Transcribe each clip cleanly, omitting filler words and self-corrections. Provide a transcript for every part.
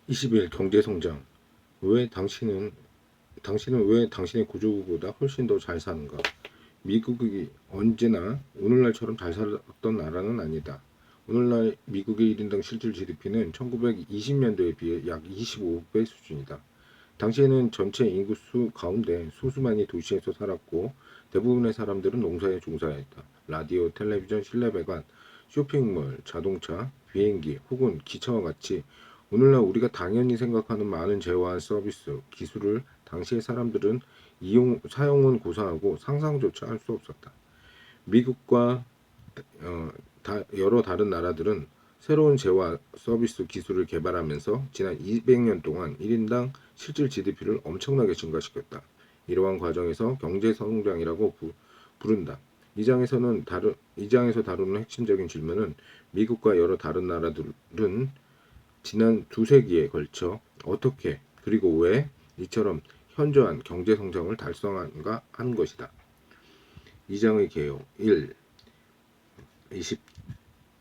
20일 경제성장. 당신은 왜 당신의 구조국보다 훨씬 더 잘 사는가? 미국이 언제나 오늘날처럼 잘 살았던 나라는 아니다. 오늘날 미국의 1인당 실질 GDP는 1920년도에 비해 약 25배 수준이다. 당시에는 전체 인구수 가운데 소수만이 도시에서 살았고 대부분의 사람들은 농사에 종사했다. 라디오, 텔레비전, 실내배관, 쇼핑몰, 자동차, 비행기 혹은 기차와 같이 오늘날 우리가 당연히 생각하는 많은 재화와 서비스, 기술을 당시의 사람들은 사용은 고사하고 상상조차 할 수 없었다. 미국과 여러 다른 나라들은 새로운 재화, 서비스, 기술을 개발하면서 지난 200년 동안 1인당 실질 GDP를 엄청나게 증가시켰다. 이러한 과정에서 경제 성장이라고 부른다. 이 장에서 다루는 핵심적인 질문은 미국과 여러 다른 나라들은 지난 두 세기에 걸쳐 어떻게 그리고 왜 이처럼 현저한 경제 성장을 달성한가 하는 것이다. 2장의 개요 1. 20,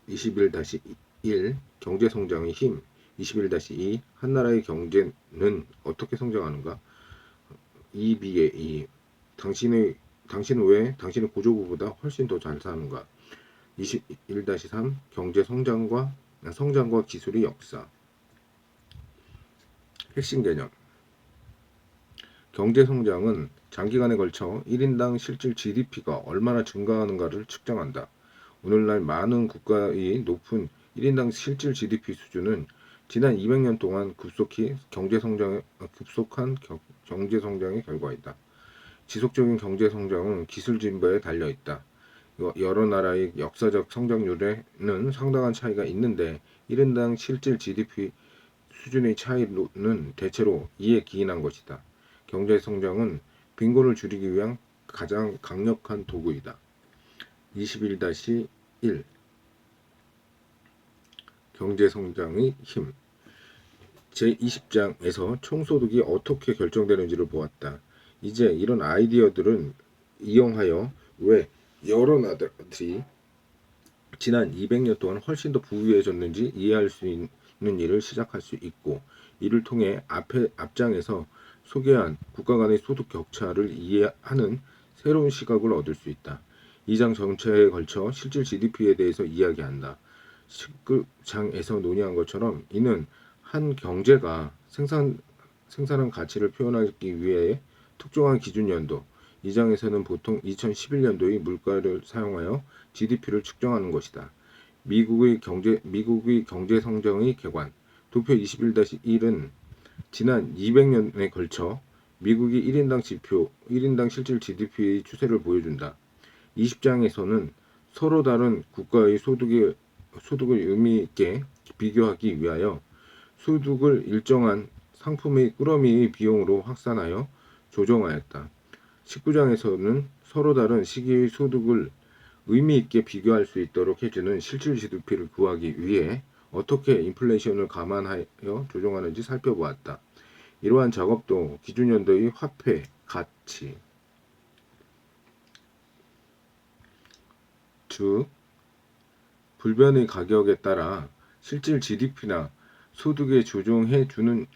21-1 경제 성장의 힘 21-2 한 나라의 경제는 어떻게 성장하는가 2B의 2 당신은 왜 당신의 구조부보다 훨씬 더 잘 사는가 21-3 경제 성장과 기술의 역사 핵심 개념 경제 성장은 장기간에 걸쳐 1인당 실질 GDP가 얼마나 증가하는가를 측정한다. 오늘날 많은 국가의 높은 1인당 실질 GDP 수준은 지난 200년 동안 급속한 경제 성장의 결과이다. 지속적인 경제 성장은 기술 진보에 달려 있다. 여러 나라의 역사적 성장률에는 상당한 차이가 있는데 1인당 실질 GDP 수준의 차이는 대체로 이에 기인한 것이다. 경제 성장은 빈곤을 줄이기 위한 가장 강력한 도구이다. 21-1 경제 성장의 힘 제20장에서 총소득이 어떻게 결정되는지를 보았다. 이제 이런 아이디어들은 이용하여 왜 여러 나라들이 지난 200년 동안 훨씬 더 부유해졌는지 이해할 수 있는 일을 시작할 수 있고 이를 통해 앞장에서 소개한 국가 간의 소득 격차를 이해하는 새로운 시각을 얻을 수 있다. 2장 전체에 걸쳐 실질 GDP에 대해서 이야기한다. 19장에서 논의한 것처럼 이는 한 경제가 생산한 가치를 표현하기 위해 특정한 기준 연도 2장에서는 보통 2011년도의 물가를 사용하여 GDP를 측정하는 것이다. 미국의 경제 성장의 객관 도표 21-1은 지난 200년에 걸쳐 미국이 1인당 실질 GDP의 추세를 보여준다. 20장에서는 서로 다른 국가의 소득을 의미 있게 비교하기 위하여 소득을 일정한 상품의 꾸러미의 비용으로 확산하여 조정하였다. 19장에서는 서로 다른 시기의 소득을 의미 있게 비교할 수 있도록 해주는 실질 GDP를 구하기 위해 어떻게 인플레이션을 감안하여 조정하는지 살펴보았다. 이러한 작업도 기준연도의 화폐, 가치, 즉 불변의 가격에 따라 실질 GDP나 소득을 조정해 주는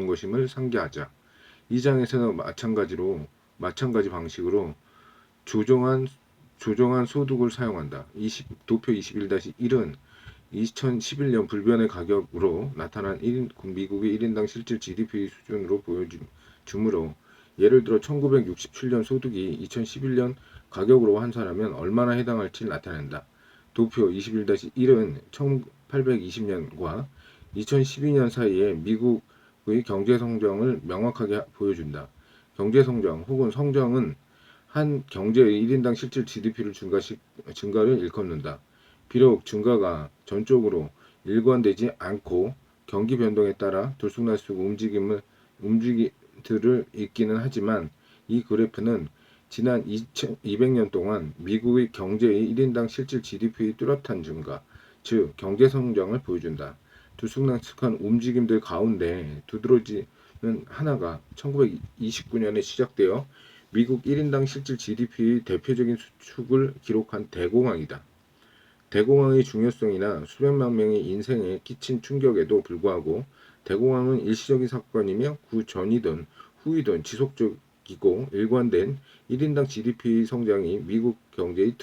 것임을 상기하자. 이 장에서는 마찬가지 방식으로 조정한 소득을 사용한다. 도표 21-1은 2011년 불변의 가격으로 나타난 미국의 1인당 실질 GDP 수준으로 보여주므로 예를 들어 1967년 소득이 2011년 가격으로 환산하면 얼마나 해당할지 나타낸다. 도표 21-1은 1820년과 2012년 사이에 미국의 경제 성장을 명확하게 보여준다. 경제 성장 혹은 성장은 한 경제의 1인당 실질 GDP를 증가를 일컫는다. 비록 증가가 전적으로 일관되지 않고 경기 변동에 따라 들쑥날쑥 움직임들을 있기는 하지만 이 그래프는 지난 200년 동안 미국의 경제의 1인당 실질 GDP의 뚜렷한 증가, 즉 경제 성장을 보여준다. 들쑥날쑥한 움직임들 가운데 두드러지는 하나가 1929년에 시작되어 미국 1인당 실질 GDP의 대표적인 수축을 기록한 대공황이다. 대공황의 중요성이나 수백만 명의 인생에 끼친 충격에도 불구하고 대공황은 일시적인 사건이며 그 전이든 후이든 지속적이고 일관된 1인당 GDP 성장이 미국 경제를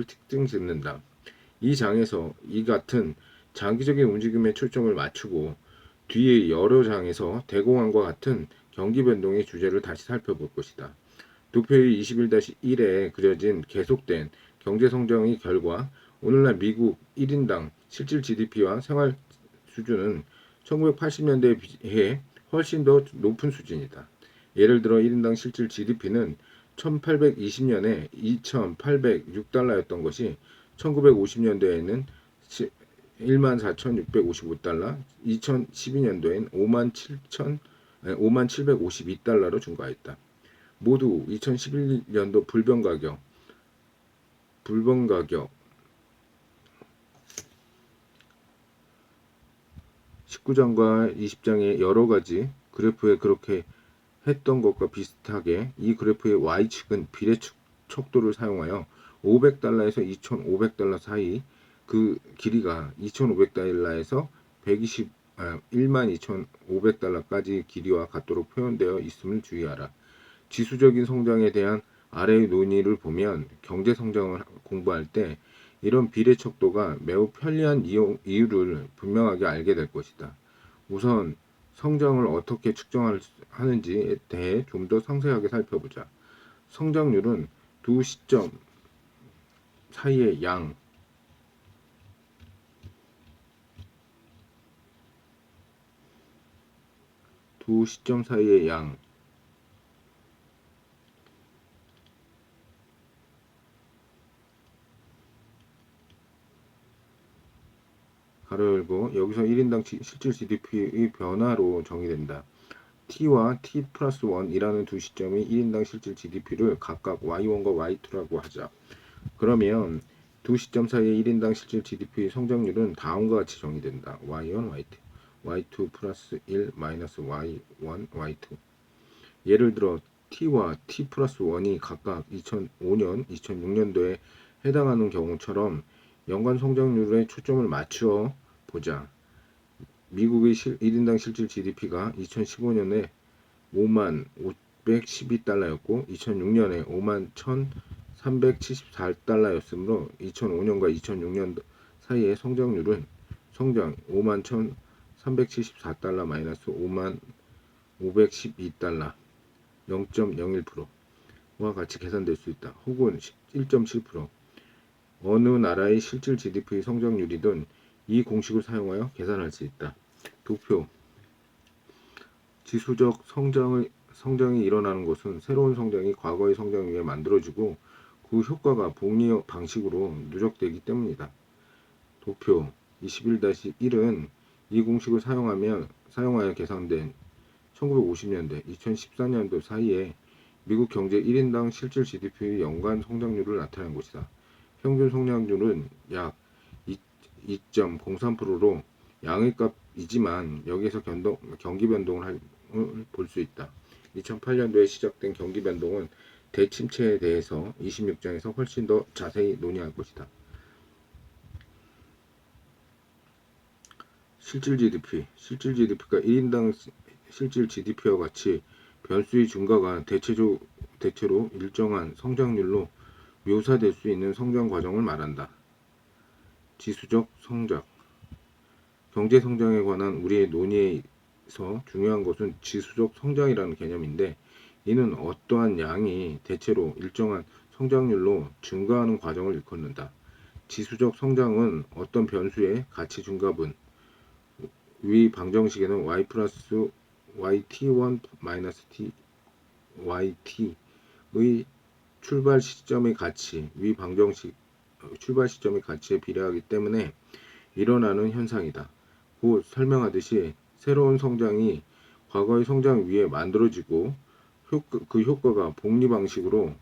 특징짓는다. 이 장에서 이 같은 장기적인 움직임에 초점을 맞추고 뒤에 여러 장에서 대공황과 같은 경기 변동의 주제를 다시 살펴볼 것이다. 도표의 21-1에 그려진 계속된 경제 성장의 결과 오늘날 미국 1인당 실질 GDP와 생활 수준은 1980년대에 비해 훨씬 더 높은 수준이다. 예를 들어 1인당 실질 GDP는 1820년에 2,806달러였던 것이 1950년대에는 14,655달러, 2012년도엔 5752달러로 증가했다. 모두 2011년도 불변가격 19장과 20장의 여러 가지 그래프에 그렇게 했던 것과 비슷하게 이 그래프의 Y축은 비례 척도를 사용하여 500달러에서 2,500달러 사이 그 길이가 2,500달러에서 12,500달러까지 길이와 같도록 표현되어 있음을 주의하라. 지수적인 성장에 대한 아래의 논의를 보면 경제 성장을 공부할 때 이런 비례 척도가 매우 편리한 이유를 분명하게 알게 될 것이다. 우선 성장을 어떻게 측정하는지에 대해 좀 더 상세하게 살펴보자. 성장률은 두 시점 사이의 양, 두 시점 사이의 양, 가로 열고 여기서 1인당 실질 GDP의 변화로 정의된다. T와 T 플러스 1이라는 두 시점이 1인당 실질 GDP를 각각 Y1과 Y2라고 하자. 그러면 두 시점 사이의 1인당 실질 GDP 성장률은 다음과 같이 정의된다. Y1, Y2, Y2 플러스 1 마이너스 Y1, Y2. 예를 들어 T와 T 플러스 1이 각각 2005년, 2006년도에 해당하는 경우처럼 연간 성장률에 초점을 맞추어 보자. 미국의 1인당 실질 GDP가 2015년에 5만 512달러였고 2006년에 5만 1,374달러였으므로 2005년과 2006년 사이의 성장 5만 1,374달러 마이너스 5만 512달러 0.01%와 같이 계산될 수 있다. 혹은 1.7%. 어느 나라의 실질 GDP 성장률이든 이 공식을 사용하여 계산할 수 있다. 도표. 지수적 성장이 일어나는 것은 새로운 성장이 과거의 성장 위에 만들어지고 그 효과가 복리 방식으로 누적되기 때문이다. 도표 21-1은 이 공식을 사용하여 계산된 1950년대, 2014년도 사이에 미국 경제 1인당 실질 GDP의 연간 성장률을 나타낸 것이다. 평균 성장률은 약 2.03%로 양의 값이지만 여기에서 경기 변동을 볼 수 있다. 2008년도에 시작된 경기 변동은 대침체에 대해서 26장에서 훨씬 더 자세히 논의할 것이다. 실질 GDP가 1인당 실질 GDP와 같이 변수의 증가가 대체로 일정한 성장률로 묘사될 수 있는 성장 과정을 말한다. 지수적 성장. 경제 성장에 관한 우리의 논의에서 중요한 것은 지수적 성장이라는 개념인데 이는 어떠한 양이 대체로 일정한 성장률로 증가하는 과정을 일컫는다. 지수적 성장은 어떤 변수의 가치 증가분 위 방정식에는 y 플러스 yt1 마이너스 t yt의 출발 시점의 가치 위 방정식 출발 시점의 가치에 비례하기 때문에 일어나는 현상이다. 곧 설명하듯이 새로운 성장이 과거의 성장 위에 만들어지고 그 효과가 복리 방식으로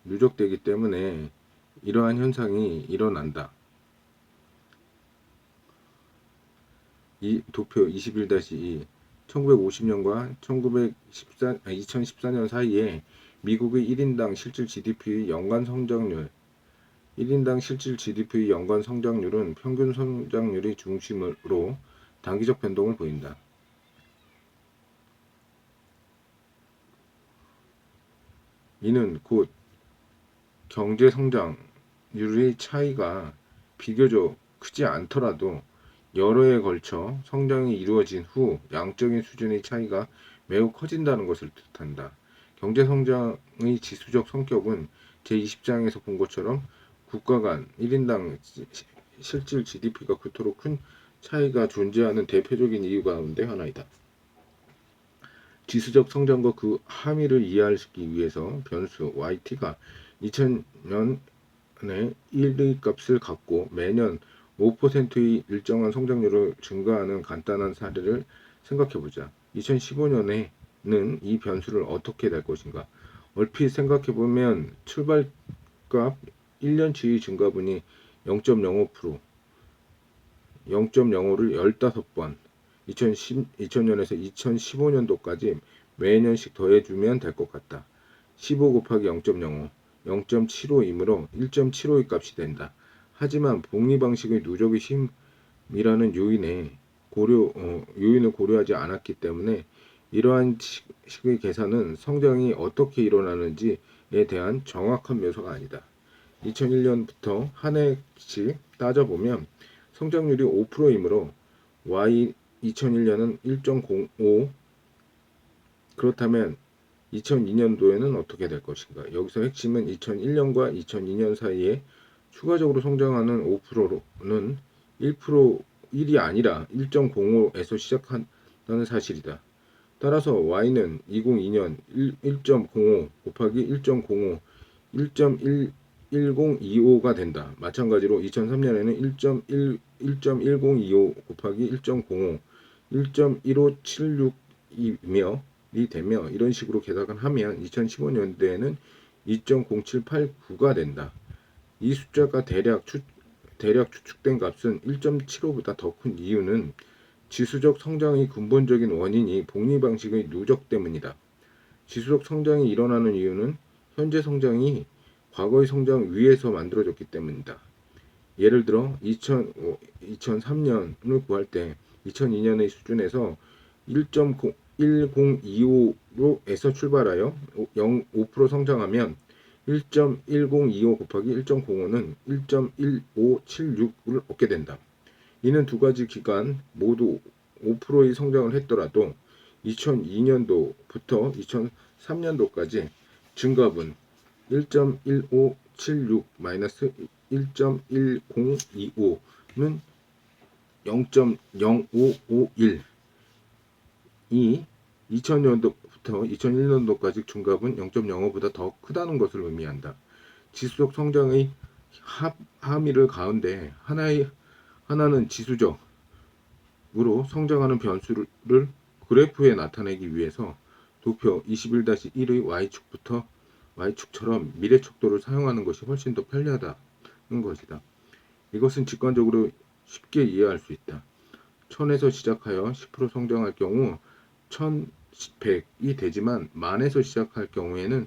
누적되기 때문에 이러한 현상이 일어난다. 이 도표 21-2 1950년과 2014년 사이에 미국의 1인당 실질 GDP의 연간 성장률 1인당 실질 GDP의 연간 성장률은 평균 성장률이 중심으로 단기적 변동을 보인다. 이는 곧 경제 성장률의 차이가 비교적 크지 않더라도 여러 해에 걸쳐 성장이 이루어진 후 양적인 수준의 차이가 매우 커진다는 것을 뜻한다. 경제 성장의 지수적 성격은 제20장에서 본 것처럼 국가 간 1인당 실질 GDP가 그토록 큰 차이가 존재하는 대표적인 이유 가운데 하나이다. 지수적 성장과 그 함의를 이해하기 위해서 변수 yt가 2000년에 1의 값을 갖고 매년 5%의 일정한 성장률을 증가하는 간단한 사례를 생각해보자. 2015년에는 이 변수를 어떻게 될 것인가? 얼핏 생각해보면 출발값 1년치의 증가분이 0.05%, 0.05를 15번, 2000년에서 2015년도까지 매년씩 더해주면 될 것 같다. 15 곱하기 0.05, 0.75이므로 1.75의 값이 된다. 하지만 복리 방식의 누적의 힘이라는 요인을 고려하지 않았기 때문에 이러한 식의 계산은 성장이 어떻게 일어나는지에 대한 정확한 묘사가 아니다. 2001년부터 한 해씩 따져보면 성장률이 5%이므로 Y 2001년은 1.05 그렇다면 2002년도에는 어떻게 될 것인가? 여기서 핵심은 2001년과 2002년 사이에 추가적으로 성장하는 5%는 1이 아니라 1.05에서 시작한다는 사실이다. 따라서 y는 2002년 1.05 곱하기 1.05 1.1025가 된다. 마찬가지로 2003년에는 1.1025 곱하기 1.05 1.1576이며 되며 이런 식으로 계산을 하면 2015년도에는 2.0789가 된다. 이 숫자가 대략 추측된 값은 1.75보다 더 큰 이유는 지수적 성장의 근본적인 원인이 복리 방식의 누적 때문이다. 지수적 성장이 일어나는 이유는 현재 성장이 과거의 성장 위에서 만들어졌기 때문이다. 예를 들어 2003년을 구할 때 2002년의 수준에서 1.1025에서 출발하여 5% 성장하면 1.1025 곱하기 1.05는 1.1576을 얻게 된다. 이는 두 가지 기간 모두 5%의 성장을 했더라도 2002년도부터 2003년도까지 증가분 1.1576 마이너스 1.1025는 0.0551이 2000년도부터 2001년도까지 증가분 0.05보다 더 크다는 것을 의미한다. 지수적 성장의 함의를 가운데 하나는 지수적으로 성장하는 변수를 그래프에 나타내기 위해서 도표 21-1의 y축처럼 미래척도를 사용하는 것이 훨씬 더 편리하다는 것이다. 이것은 직관적으로 쉽게 이해할 수 있다. 1000에서 시작하여 10% 성장할 경우 1100이 되지만 만에서 시작할 경우에는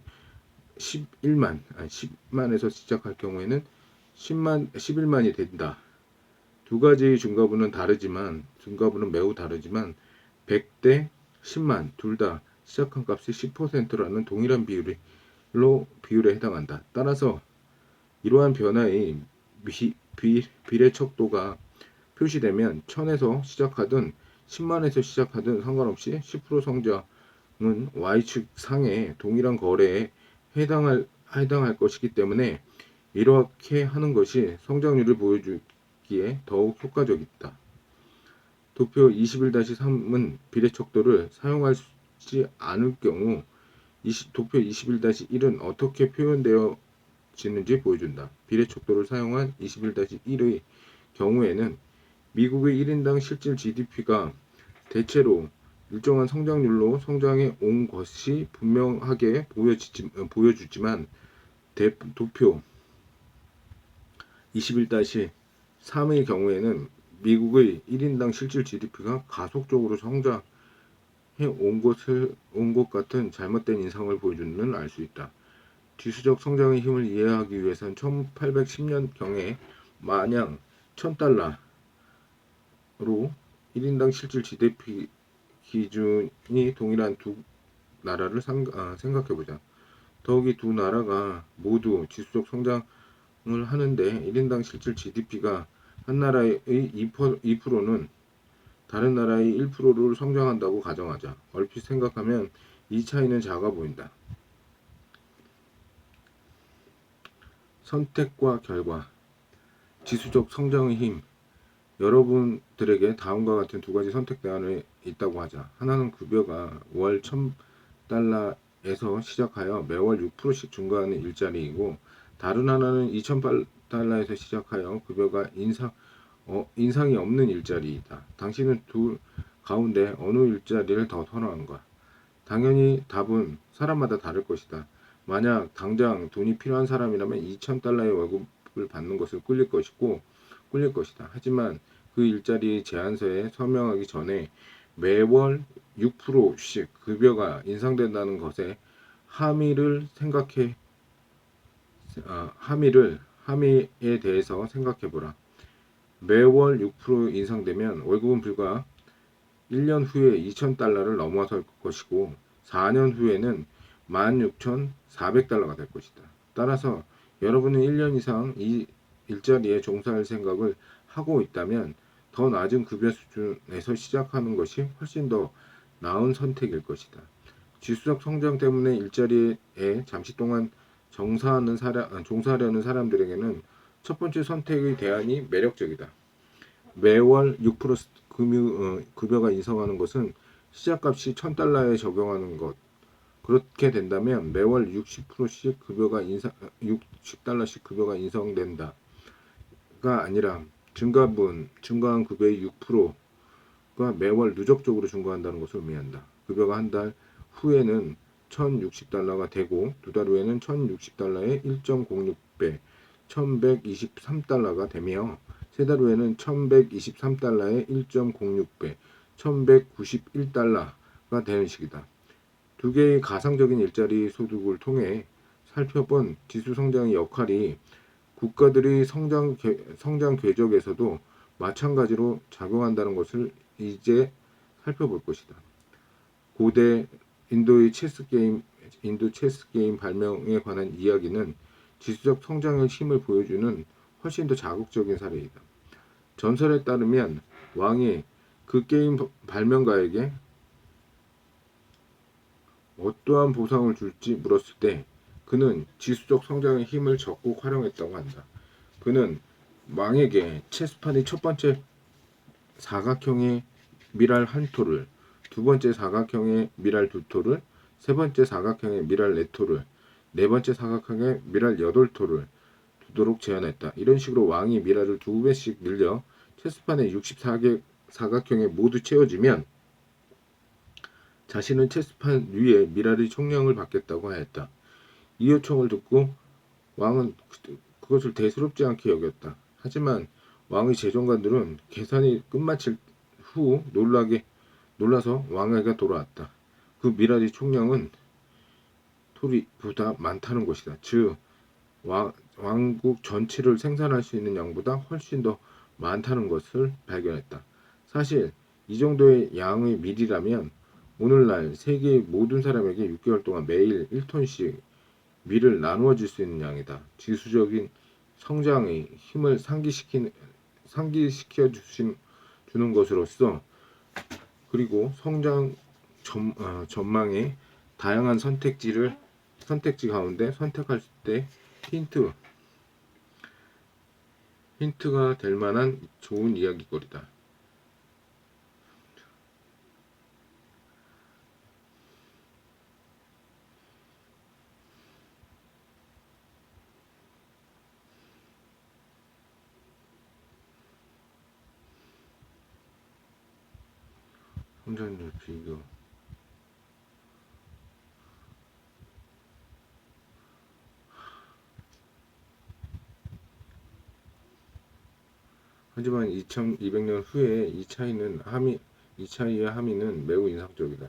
10만에서 시작할 경우에는 11만이 된다. 두 가지의 증가분은 매우 다르지만 100대 10만 둘 다 시작한 값이 10%라는 동일한 비율에 해당한다. 따라서 이러한 변화의 비례척도가 표시되면 1000에서 시작하든 10만에서 시작하든 상관없이 10% 성장은 Y축 상의 동일한 거래에 해당할 것이기 때문에 이렇게 하는 것이 성장률을 보여주기에 더욱 효과적이다. 도표 21-3은 비례척도를 사용하지 않을 경우 도표 21-1은 어떻게 표현되어지는지 보여준다. 비례척도를 사용한 21-1의 경우에는 미국의 1인당 실질 GDP가 대체로 일정한 성장률로 성장해 온 것이 분명하게 보여주지만 도표 21-3의 경우에는 미국의 1인당 실질 GDP가 가속적으로 성장해 온 것 같은 잘못된 인상을 보여주는 알 수 있다. 지수적 성장의 힘을 이해하기 위해선 1810년경에 마냥 1000달러로 1인당 실질 GDP 기준이 동일한 두 나라를 생각해보자. 더욱이 두 나라가 모두 지수적 성장을 하는데 1인당 실질 GDP가 한 나라의 2%는 다른 나라의 1%를 성장한다고 가정하자. 얼핏 생각하면 이 차이는 작아 보인다. 선택과 결과. 지수적 성장의 힘. 여러분들에게 다음과 같은 두 가지 선택 대안이 있다고 하자. 하나는 급여가 월 1000달러에서 시작하여 매월 6%씩 증가하는 일자리이고, 다른 하나는 2000달러에서 시작하여 급여가 인상이 없는 일자리이다. 당신은 둘 가운데 어느 일자리를 더 선호한가? 당연히 답은 사람마다 다를 것이다. 만약 당장 돈이 필요한 사람이라면 2000달러의 월급을 받는 것을 꿀릴 것이다. 하지만 그 일자리 제안서에 서명하기 전에 매월 6%씩 급여가 인상된다는 것에 함의에 대해서 생각해보라. 매월 6% 인상되면 월급은 불과 1년 후에 2000달러를 넘어설 것이고 4년 후에는 16,400달러가 될 것이다. 따라서 여러분은 1년 이상 이 일자리에 종사할 생각을 하고 있다면 더 낮은 급여 수준에서 시작하는 것이 훨씬 더 나은 선택일 것이다. 지수적 성장 때문에 일자리에 잠시 동안 종사하려는 사람들에게는 첫 번째 선택의 대안이 매력적이다. 매월 6% 급여가 인상하는 것은 시작값이 1000달러에 적용하는 것. 그렇게 된다면 매월 60%씩 60달러씩 급여가 인상된다가 아니라 증가한 급여의 6%가 매월 누적적으로 증가한다는 것을 의미한다. 급여가 한 달 후에는 1060달러가 되고 두 달 후에는 1060달러의 1.06배, 1123달러가 되며 세 달 후에는 1123달러의 1.06배, 1191달러가 되는 식이다. 두 개의 가상적인 일자리 소득을 통해 살펴본 지수 성장의 역할이 국가들의 성장 궤적에서도 마찬가지로 작용한다는 것을 이제 살펴볼 것이다. 고대 인도 체스 게임 발명에 관한 이야기는 지수적 성장의 힘을 보여주는 훨씬 더 자극적인 사례이다. 전설에 따르면 왕이 그 게임 발명가에게 어떠한 보상을 줄지 물었을 때 그는 지수적 성장의 힘을 적극 활용했다고 한다. 그는 왕에게 체스판의 첫 번째 사각형의 미랄 한 토를, 두 번째 사각형의 미랄 두 토를, 세 번째 사각형의 미랄 네 토를, 네 번째 사각형의 미랄 여덟 토를 두도록 제안했다. 이런 식으로 왕이 미랄을 두 배씩 늘려 체스판의 64개 사각형에 모두 채워지면 자신은 체스판 위에 미랄의 총량을 받겠다고 하였다. 이 요청을 듣고 왕은 그것을 대수롭지 않게 여겼다. 하지만 왕의 재정관들은 계산이 끝마칠 후 놀라서 왕에게 돌아왔다. 그 미랄의 총량은 토리보다 많다는 것이다. 즉 왕국 전체를 생산할 수 있는 양보다 훨씬 더 많다는 것을 발견했다. 사실 이 정도의 양의 밀이라면 오늘날 세계의 모든 사람에게 6개월 동안 매일 1톤씩 밀을 나누어 줄 수 있는 양이다. 지수적인 성장의 힘을 상기시켜 주는 것으로서 그리고 성장 전망의 다양한 선택지 가운데 선택할 때 힌트가 될 만한 좋은 이야기거리다. 성장률 비교. 하지만 2200년 후에 이 차이의 함의는 매우 인상적이다.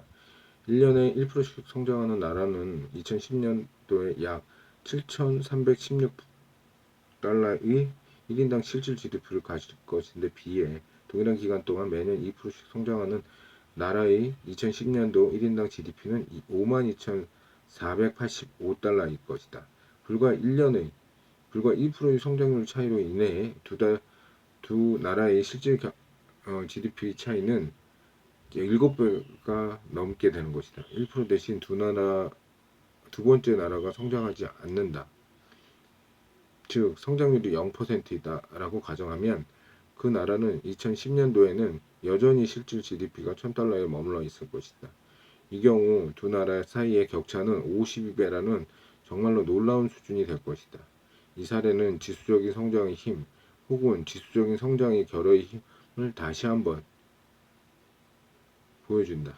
1년에 1%씩 성장하는 나라는 2010년도에 약 7,316달러의 1인당 실질 GDP를 가질 것인데 비해 동일한 기간 동안 매년 2%씩 성장하는 나라의 2010년도 1인당 GDP는 52,485달러일 것이다. 불과 1%의 성장률 차이로 인해 두 나라의 실질 GDP 차이는 7배가 넘게 되는 것이다. 1% 대신 두 번째 나라가 성장하지 않는다. 즉 성장률이 0%이다라고 가정하면 그 나라는 2010년도에는 여전히 실질 GDP가 1000달러에 머물러 있을 것이다. 이 경우 두 나라 사이의 격차는 52배라는 정말로 놀라운 수준이 될 것이다. 이 사례는 지수적인 성장의 힘 혹은 지수적인 성장의 결의 힘을 다시 한번 보여준다.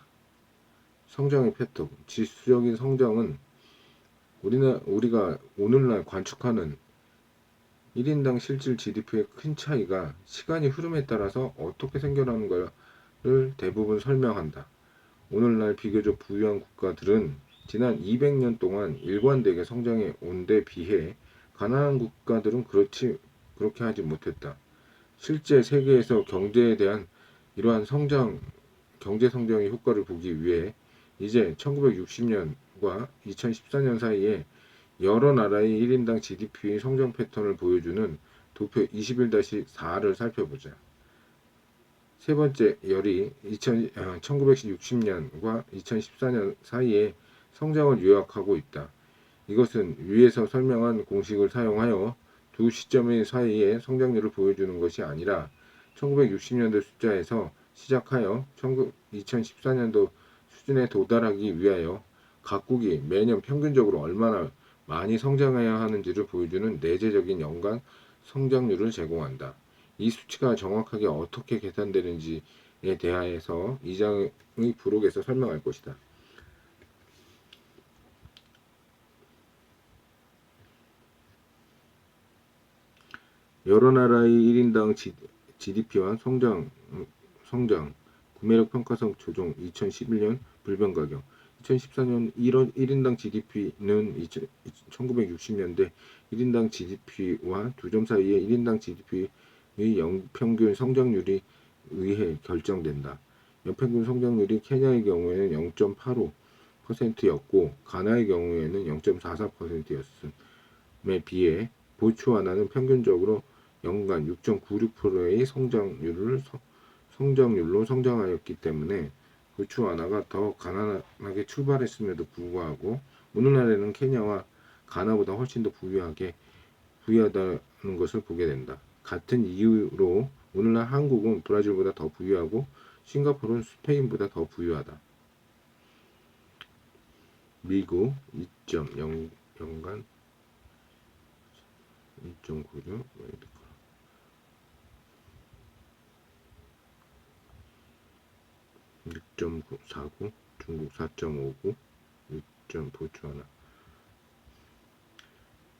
성장의 패턴, 지수적인 성장은 우리가 오늘날 관측하는 1인당 실질 GDP의 큰 차이가 시간의 흐름에 따라서 어떻게 생겨나는 것을 대부분 설명한다. 오늘날 비교적 부유한 국가들은 지난 200년 동안 일관되게 성장해 온 데 비해 가난한 국가들은 그렇게 하지 못했다. 실제 세계에서 경제에 대한 이러한 경제 성장의 효과를 보기 위해 이제 1960년과 2014년 사이에 여러 나라의 1인당 GDP 성장 패턴을 보여주는 도표 21-4를 살펴보자. 세 번째 열이 1960년과 2014년 사이에 성장을 요약하고 있다. 이것은 위에서 설명한 공식을 사용하여 두 시점의 사이의 성장률을 보여주는 것이 아니라 1960년도 숫자에서 시작하여 2014년도 수준에 도달하기 위하여 각국이 매년 평균적으로 얼마나 많이 성장해야 하는지를 보여주는 내재적인 연간 성장률을 제공한다. 이 수치가 정확하게 어떻게 계산되는지에 대하여서 2장의 부록에서 설명할 것이다. 여러 나라의 1인당 GDP와 성장, 구매력 평가성 조정 2011년 불변 가격 2014년 1인당 GDP는 1960년대 1인당 GDP와 두 점 사이의 1인당 GDP의 연평균 성장률이 의해 결정된다. 연평균 성장률이 케냐의 경우에는 0.85%였고 가나의 경우에는 0.44%였음에 비해 보츠와나는 평균적으로 연간 6.96%의 성장률로 성장하였기 때문에 보츠와나가 더 가난하게 출발했음에도 불구하고 오늘날에는 케냐와 가나보다 훨씬 더 부유하다는 것을 보게 된다. 같은 이유로 오늘날 한국은 브라질보다 더 부유하고 싱가포르는 스페인보다 더 부유하다. 미국 2.0 연간 2.96 6.49 중국 4.59 6. 보츠와나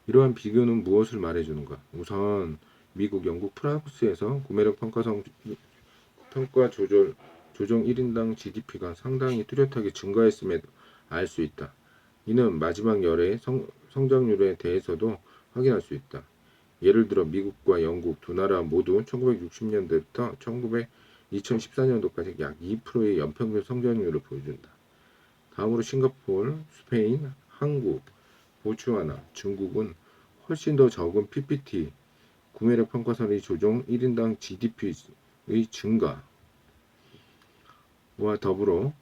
이러한 비교는 무엇을 말해주는가? 우선 미국, 영국, 프랑스에서 구매력 평가 조정 1인당 GDP가 상당히 뚜렷하게 증가했음을 알 수 있다. 이는 마지막 열의 성장률에 대해서도 확인할 수 있다. 예를 들어 미국과 영국 두 나라 모두 1960년대부터 2014년도까지 약 2%의 연평균 성장률을 보여준다. 다음으로 싱가포르, 스페인, 한국, 보츠와나, 중국은 훨씬 더 적은 PPT, 구매력 평가선의 조정 1인당 GDP의 증가와 더불어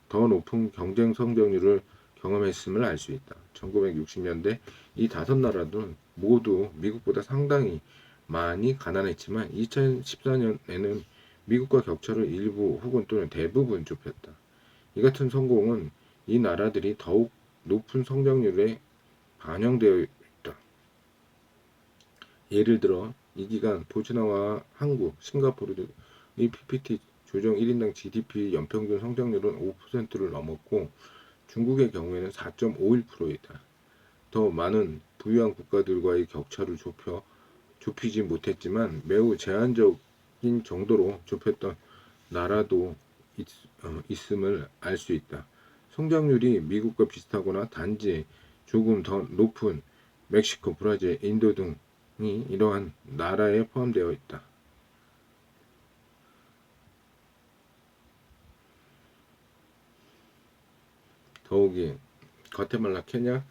더 높은 경쟁 성장률을 경험했음을 알 수 있다. 1960년대 이 다섯 나라는 모두 미국보다 상당히 많이 가난했지만 2014년에는 미국과 격차를 일부 혹은 또는 대부분 좁혔다. 이 같은 성공은 이 나라들이 더욱 높은 성장률에 반영되어 있다. 예를 들어 이 기간 보츠와나와 한국, 싱가포르의 PPT 조정 1인당 GDP 연평균 성장률은 5%를 넘었고 중국의 경우에는 4.51%이다. 더 많은 부유한 국가들과의 격차를 좁히지 못했지만 매우 제한적인 정도로 좁혔던 나라도 있음을 알 수 있다. 성장률이 미국과 비슷하거나 단지 조금 더 높은 멕시코, 브라질, 인도 등이 이러한 나라에 포함되어 있다. 더욱이 과테말라, 케냐,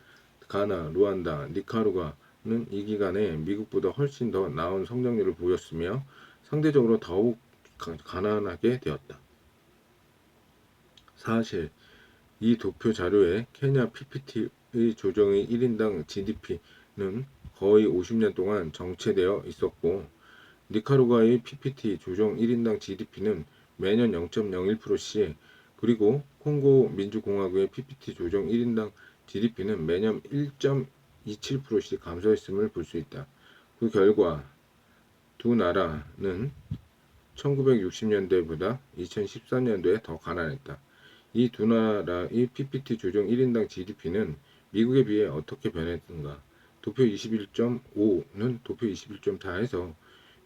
가나, 루안다, 니카루가는 이 기간에 미국보다 훨씬 더 나은 성장률을 보였으며 상대적으로 더욱 가난하게 되었다. 사실 이 도표 자료에 케냐 PPT의 조정의 1인당 GDP는 거의 50년 동안 정체되어 있었고 니카루가의 PPT 조정 1인당 GDP는 매년 0.01%씩 그리고 콩고 민주공화국의 PPT 조정 1인당 GDP는 매년 1.27%씩 감소했음을 볼 수 있다. 그 결과 두 나라는 1960년대보다 2014년도에 더 가난했다. 이 두 나라의 PPT 조정 1인당 GDP는 미국에 비해 어떻게 변했는가? 도표 21.5는 도표 21.4에서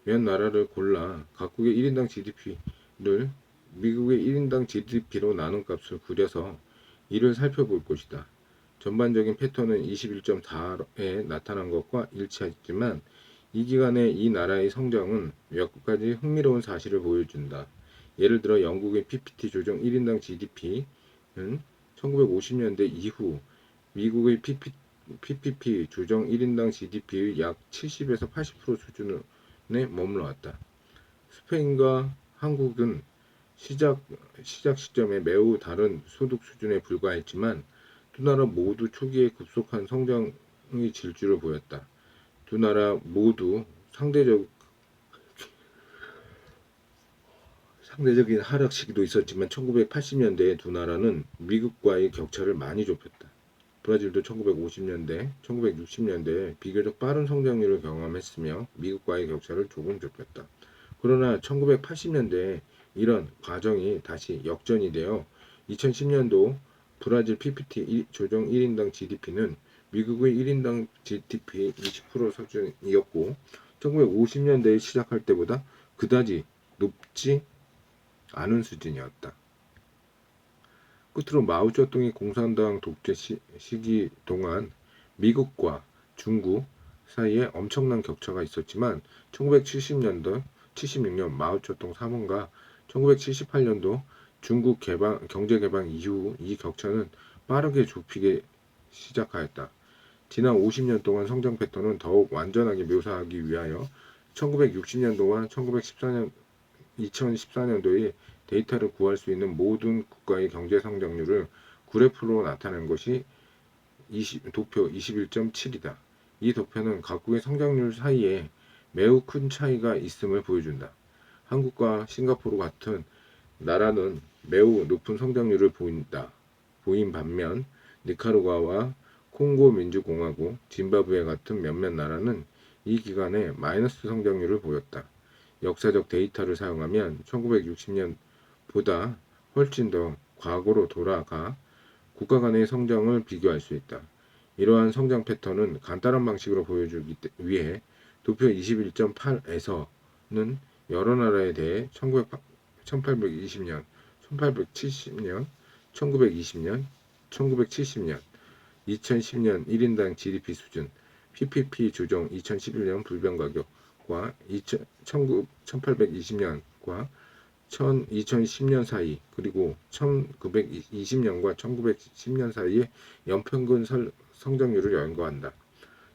몇 나라를 골라 각국의 1인당 GDP를 미국의 1인당 GDP로 나눈 값을 그려서 이를 살펴볼 것이다. 전반적인 패턴은 21.4에 나타난 것과 일치하지만 이 기간의 이 나라의 성장은 몇 가지 흥미로운 사실을 보여준다. 예를 들어 영국의 PPT 조정 1인당 GDP는 1950년대 이후 미국의 PPP 조정 1인당 GDP의 약 70에서 80% 수준에 머물러왔다. 스페인과 한국은 시작 시점에 매우 다른 소득 수준에 불과했지만 두 나라 모두 초기에 급속한 성장의 질주를 보였다. 두 나라 모두 상대적인 하락 시기도 있었지만 1980년대에 두 나라는 미국과의 격차를 많이 좁혔다. 브라질도 1950년대, 1960년대에 비교적 빠른 성장률을 경험했으며 미국과의 격차를 조금 좁혔다. 그러나 1980년대에 이런 과정이 다시 역전이 되어 2010년도 브라질 PPT 조정 1인당 GDP는 미국의 1인당 GDP 20% 수준이었고 1950년대에 시작할 때보다 그다지 높지 않은 수준이었다. 끝으로 마오쩌둥이 공산당 독재 시기 동안 미국과 중국 사이에 엄청난 격차가 있었지만 1970년도 76년 마오쩌둥 사망과 1978년도 중국 경제 개방 이후 이 격차는 빠르게 좁히기 시작하였다. 지난 50년 동안 성장 패턴은 더욱 완전하게 묘사하기 위하여 1960년도와 2014년도의 데이터를 구할 수 있는 모든 국가의 경제 성장률을 그래프로 나타낸 것이 도표 21.7이다. 이 도표는 각국의 성장률 사이에 매우 큰 차이가 있음을 보여준다. 한국과 싱가포르 같은 나라는 매우 높은 성장률을 보인 반면 니카루가와 콩고 민주공화국, 짐바브웨 같은 몇몇 나라는 이 기간에 마이너스 성장률을 보였다. 역사적 데이터를 사용하면 1960년보다 훨씬 더 과거로 돌아가 국가 간의 성장을 비교할 수 있다. 이러한 성장 패턴은 간단한 방식으로 보여주기 위해 도표 21.8에서는 여러 나라에 대해 1820년, 1870년, 1920년, 1970년, 2010년 1인당 GDP 수준, PPP 조정 2011년 불변 가격과 1820년과 2010년 사이 그리고 1920년과 1910년 사이의 연평균 성장률을 연구한다.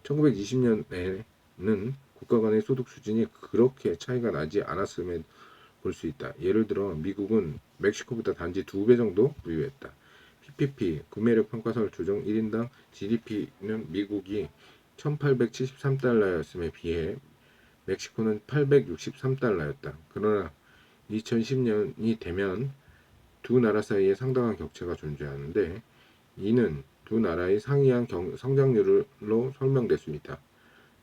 1920년에는 국가 간의 소득 수준이 그렇게 차이가 나지 않았음을 볼 수 있다. 예를 들어 미국은 멕시코보다 단지 2배 정도 부유했다. PPP 구매력 평가설 조정 1인당 GDP는 미국이 1873달러였음에 비해 멕시코는 863달러였다. 그러나 2010년이 되면 두 나라 사이에 상당한 격차가 존재하는데 이는 두 나라의 상이한 성장률로 설명될 수 있다.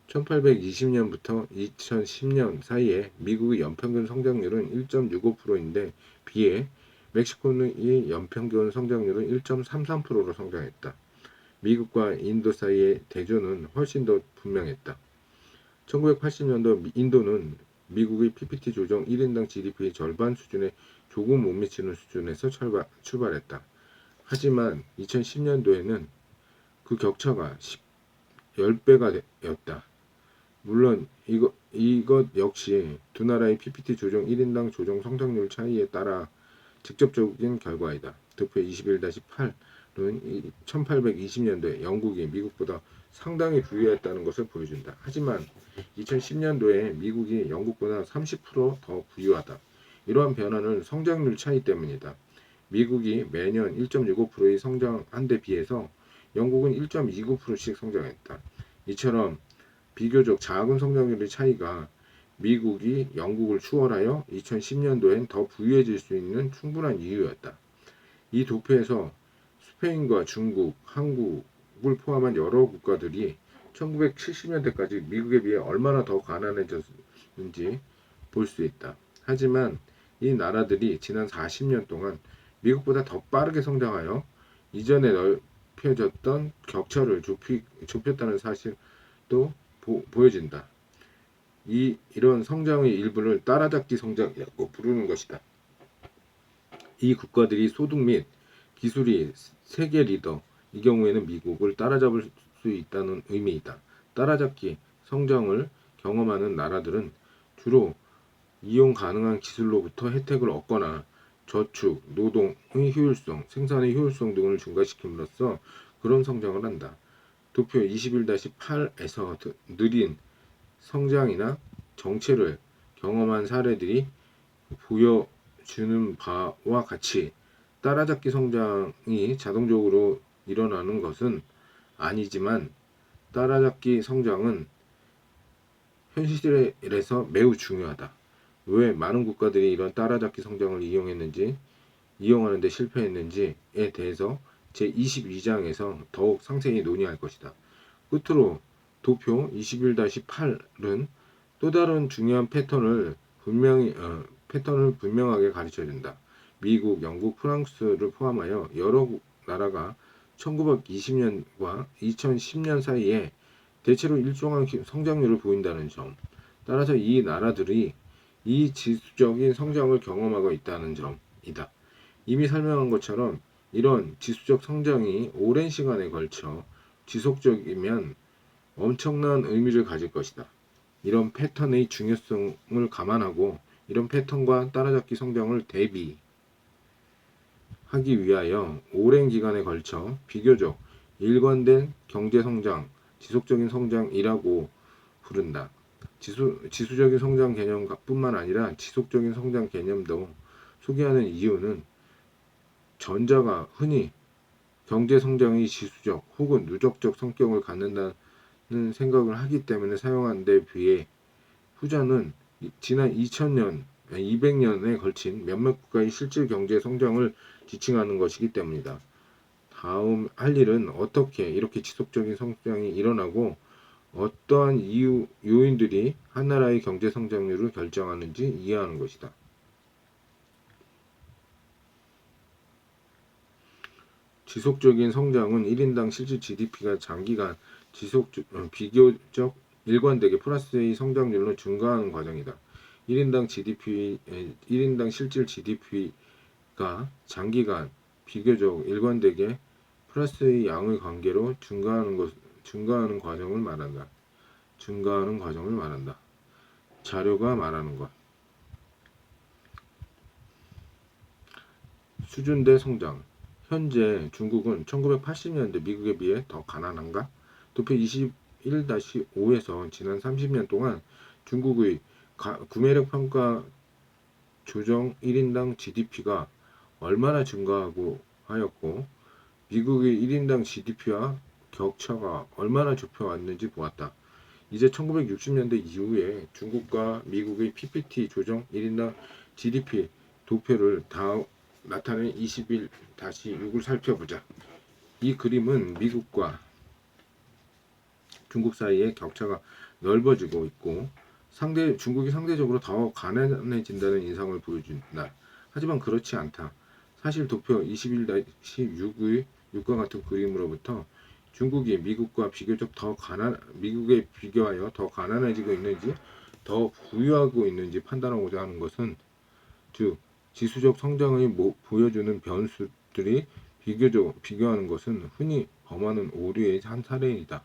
1820년부터 2010년 사이에 미국의 연평균 성장률은 1.65%인데 비해 멕시코의 연평균 성장률은 1.33%로 성장했다. 미국과 인도 사이의 대조는 훨씬 더 분명했다. 1980년도 인도는 미국의 PPT 조정 1인당 GDP의 절반 수준에 조금 못 미치는 수준에서 출발했다. 하지만 2010년도에는 그 격차가 10배가 되었다. 물론 이것 역시 두 나라의 PPT 조정 1인당 조정 성장률 차이에 따라 직접적인 결과이다. 도표 21-8은 1820년도에 영국이 미국보다 상당히 부유했다는 것을 보여준다. 하지만 2010년도에 미국이 영국보다 30%더 부유하다. 이러한 변화는 성장률 차이 때문이다. 미국이 매년 1.65%의 성장한 데 비해서 영국은 1.29%씩 성장했다. 이처럼 비교적 작은 성장률의 차이가 미국이 영국을 추월하여 2010년도엔 더 부유해질 수 있는 충분한 이유였다. 이 도표에서 스페인과 중국, 한국을 포함한 여러 국가들이 1970년대까지 미국에 비해 얼마나 더 가난해졌는지 볼 수 있다. 하지만 이 나라들이 지난 40년 동안 미국보다 더 빠르게 성장하여 이전에 넓혀졌던 격차를 좁혔다는 사실도 보여진다. 이런 성장의 일부를 따라잡기 성장이라고 부르는 것이다. 이 국가들이 소득 및 기술이 세계 리더, 이 경우에는 미국을 따라잡을 수 있다는 의미이다. 따라잡기 성장을 경험하는 나라들은 주로 이용 가능한 기술로부터 혜택을 얻거나 저축, 노동의 효율성, 생산의 효율성 등을 증가시킴으로써 그런 성장을 한다. 도표 21-8에서 느린 성장이나 정체를 경험한 사례들이 보여주는 바와 같이 따라잡기 성장이 자동적으로 일어나는 것은 아니지만 따라잡기 성장은 현실에서 매우 중요하다. 왜 많은 국가들이 이런 따라잡기 성장을 이용하는 데 실패했는지에 대해서 제22장에서 더욱 상세히 논의할 것이다. 끝으로 도표 21-8은 또 다른 중요한 패턴을 분명하게 가르쳐준다. 미국, 영국, 프랑스를 포함하여 여러 나라가 1920년과 2010년 사이에 대체로 일정한 성장률을 보인다는 점, 따라서 이 나라들이 이 지수적인 성장을 경험하고 있다는 점이다. 이미 설명한 것처럼 이런 지수적 성장이 오랜 시간에 걸쳐 지속적이면 엄청난 의미를 가질 것이다. 이런 패턴의 중요성을 감안하고 이런 패턴과 따라잡기 성장을 대비하기 위하여 오랜 기간에 걸쳐 비교적 일관된 경제 성장, 지속적인 성장이라고 부른다. 지수적인 성장 개념뿐만 아니라 지속적인 성장 개념도 소개하는 이유는 전자가 흔히 경제 성장이 지수적 혹은 누적적 성격을 갖는다는 생각을 하기 때문에 사용하는 데 비해 후자는 지난 2000년, 200년에 걸친 몇몇 국가의 실질 경제 성장을 지칭하는 것이기 때문이다. 다음 할 일은 어떻게 이렇게 지속적인 성장이 일어나고 어떠한 요인들이 한 나라의 경제 성장률을 결정하는지 이해하는 것이다. 지속적인 성장은 1인당 실질 GDP가 장기간 비교적 일관되게 플러스의 성장률로 증가하는 과정이다. 1인당 실질 GDP가 장기간 비교적 일관되게 플러스의 양의 관계로 증가하는 과정을 말한다. 자료가 말하는 것. 수준 대 성장. 현재 중국은 1980년대 미국에 비해 더 가난한가? 도표 21-5에서 지난 30년 동안 중국의 구매력 평가 조정 1인당 GDP가 얼마나 증가하고 하였고 미국의 1인당 GDP와 격차가 얼마나 좁혀왔는지 보았다. 이제 1960년대 이후에 중국과 미국의 PPT 조정 1인당 GDP 도표를 다 나타낸 21-6을 살펴보자. 이 그림은 미국과 중국 사이의 격차가 넓어지고 있고 중국이 상대적으로 더 가난해진다는 인상을 보여준다. 하지만 그렇지 않다. 사실 도표 21-6의 6과 같은 그림으로부터 중국이 미국에 비교하여 더 가난해지고 있는지 더 부유하고 있는지 판단하고자 하는 것은 즉 지수적 성장의 보여주는 변수들이 비교하는 것은 흔히 범하는 오류의 한 사례이다.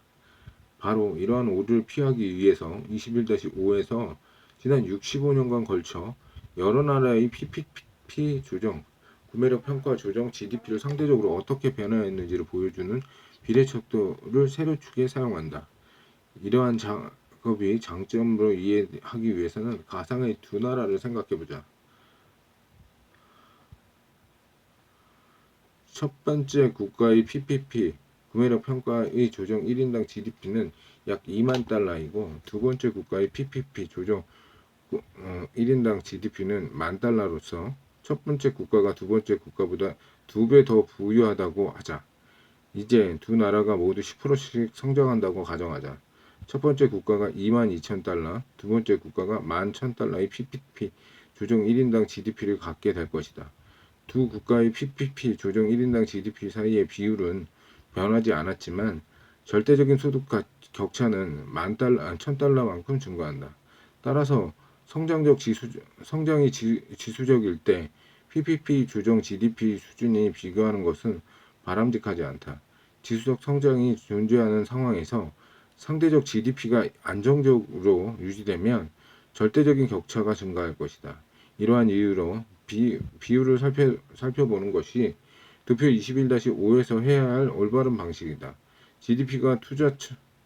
바로 이러한 오류를 피하기 위해서 21-5에서 지난 65년간 걸쳐 여러 나라의 PPP 조정, 구매력 평가 조정 GDP를 상대적으로 어떻게 변화했는지를 보여주는 비례척도를 세로축에 사용한다. 이러한 작업이 장점으로 이해하기 위해서는 가상의 두 나라를 생각해보자. 첫 번째 국가의 PPP 구매력 평가의 조정 1인당 GDP는 약 2만 달러이고 두 번째 국가의 PPP 조정 1인당 GDP는 10,000달러로서 첫 번째 국가가 두 번째 국가보다 2배 더 부유하다고 하자. 이제 두 나라가 모두 10%씩 성장한다고 가정하자. 첫 번째 국가가 22,000달러, 두 번째 국가가 11,000달러의 PPP 조정 1인당 GDP를 갖게 될 것이다. 두 국가의 PPP 조정 1인당 GDP 사이의 비율은 변하지 않았지만 절대적인 소득 격차는 1,000달러만큼 증가한다. 따라서 성장이 지수적일 때 PPP 조정 GDP 수준이 비교하는 것은 바람직하지 않다. 지수적 성장이 존재하는 상황에서 상대적 GDP가 안정적으로 유지되면 절대적인 격차가 증가할 것이다. 이러한 이유로 비율을 살펴보는 것이 도표 21-5에서 해야 할 올바른 방식이다. GDP가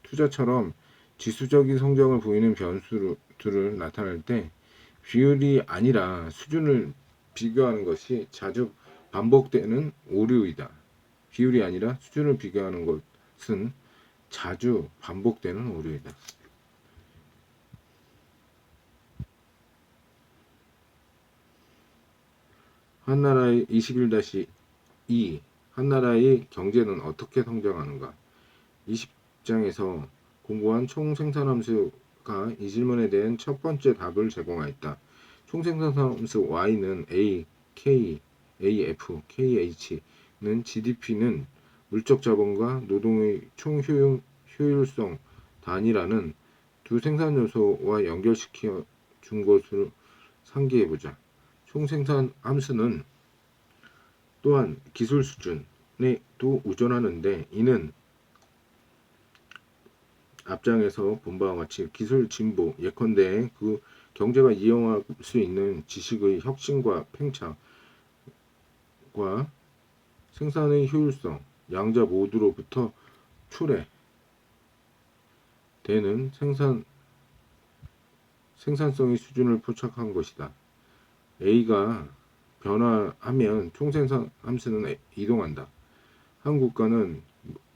투자처럼 지수적인 성장을 보이는 변수들을 나타낼 때 비율이 아니라 수준을 비교하는 것이 자주 반복되는 오류이다. 비율이 아니라 수준을 비교하는 것은 자주 반복되는 오류이다. 한 나라의 21-2 한 나라의 경제는 어떻게 성장하는가? 20장에서 공부한 총생산함수가 이 질문에 대한 첫 번째 답을 제공하였다. 총생산함수 Y는 A, K, AF, KH는 GDP는 물적 자본과 노동의 총효율성 단위라는 두 생산 요소와 연결시켜 준 것으로 상기해보자. 총생산 함수는 또한 기술 수준에도 의존하는데 이는 앞장에서 본 바와 같이 기술 진보 예컨대 그 경제가 이용할 수 있는 지식의 혁신과 팽창과 생산의 효율성 양자 모두로부터 초래되는 생산성의 수준을 포착한 것이다. A가 변화하면 총생산 함수는 이동한다. 한 국가는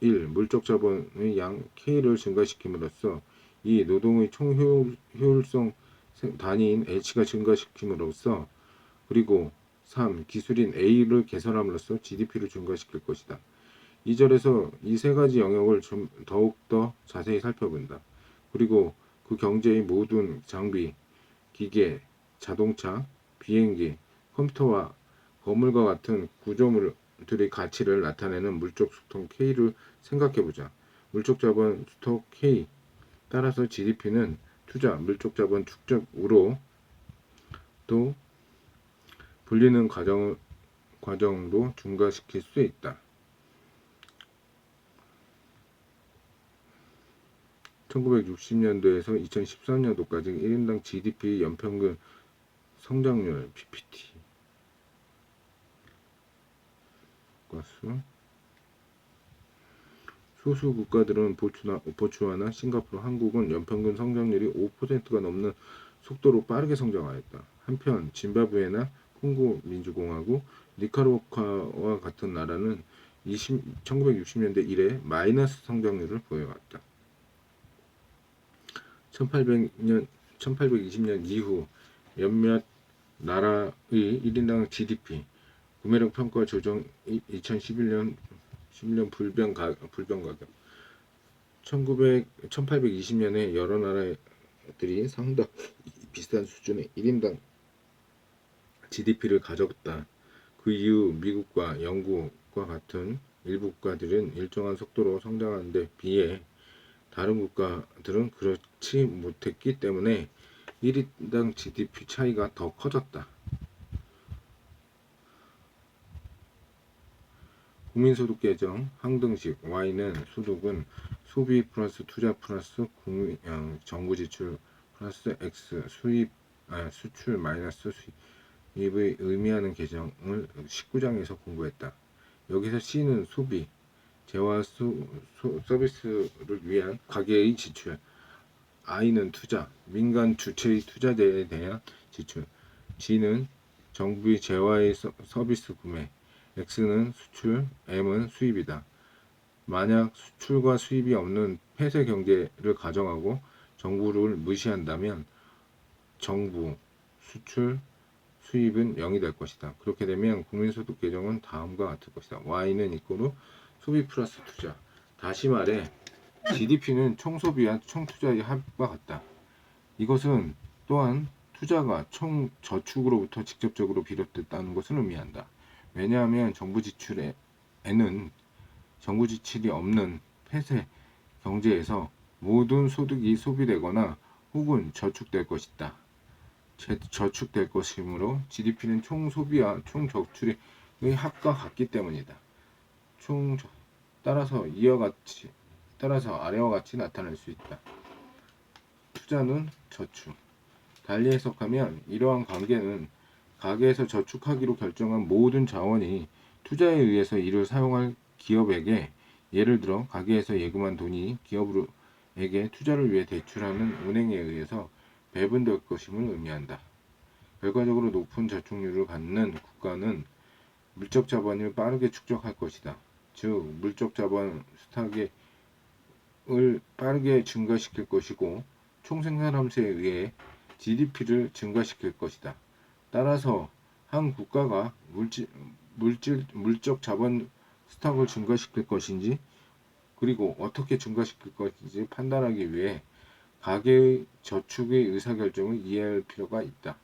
1. 물적 자본의 양 K를 증가시킴으로써 2. 노동의 총효율성 단위인 H가 증가시킴으로써 그리고 3. 기술인 A를 개선함으로써 GDP를 증가시킬 것이다. 2절에서 이 세 가지 영역을 좀 더욱더 자세히 살펴본다. 그리고 그 경제의 모든 장비, 기계, 자동차, 비행기, 컴퓨터와 건물과 같은 구조물들의 가치를 나타내는 물적 수통 K를 생각해보자. 물적 자본 수통 K 따라서 GDP는 투자, 물적 자본 축적으로 또 불리는 과정도 증가시킬 수 있다. 1960년도에서 2013년도까지 1인당 GDP 연평균 성장률 PPT 소수 국가들은 보츠와나, 싱가포르, 한국은 연평균 성장률이 5%가 넘는 속도로 빠르게 성장하였다. 한편 짐바브웨나 콩고 민주공화국, 니카라과와 같은 나라는 1960년대 이래 마이너스 성장률을 보여왔다. 1820년 이후 몇몇 나라의 1인당 GDP 구매력 평가 조정 2011년 불변 가격 1820년에 여러 나라들이 상당히 비슷한 수준의 1인당 GDP를 가졌다. 그 이후 미국과 영국과 같은 일부 국가들은 일정한 속도로 성장하는데 비해 다른 국가들은 그렇지 못했기 때문에 1인당 GDP 차이가 더 커졌다. 국민소득 계정 항등식 Y는 소득은 소비 플러스 투자 플러스 정부 지출 플러스 X 수출 마이너스 수입의 의미하는 계정을 19장에서 공부했다. 여기서 C는 소비, 재화 서비스를 위한 가계의 지출, I는 투자, 민간 주체의 투자재에 대한 지출, G는 정부의 재화의 서비스 구매, X는 수출, M은 수입이다. 만약 수출과 수입이 없는 폐쇄 경제를 가정하고 정부를 무시한다면 정부, 수출, 수입은 0이 될 것이다. 그렇게 되면 국민소득 계정은 다음과 같을 것이다. Y는 이꼬르 소비 플러스 투자. 다시 말해 GDP는 총소비와 총투자의 합과 같다. 이것은 또한 투자가 총저축으로부터 직접적으로 비롯됐다는 것을 의미한다. 왜냐하면 정부 지출에는 정부 지출이 없는 폐쇄 경제에서 모든 소득이 소비되거나 혹은 저축될 것이다. 저축될 것이므로 GDP는 총소비와 총저축의 합과 같기 때문이다. 따라서 아래와 같이 나타낼 수 있다. 투자는 저축. 달리 해석하면 이러한 관계는 가계에서 저축하기로 결정한 모든 자원이 투자에 의해서 이를 사용할 기업에게, 예를 들어 가계에서 예금한 돈이 기업에게 투자를 위해 대출하는 은행에 의해서 배분될 것임을 의미한다. 결과적으로 높은 저축률을 갖는 국가는 물적 자본을 빠르게 축적할 것이다. 즉 물적 자본 스탁을 빠르게 증가시킬 것이고 총생산 함수에 의해 GDP를 증가시킬 것이다. 따라서 한 국가가 물적 자본 스탁을 증가시킬 것인지 그리고 어떻게 증가시킬 것인지 판단하기 위해 가계의 저축의 의사결정을 이해할 필요가 있다.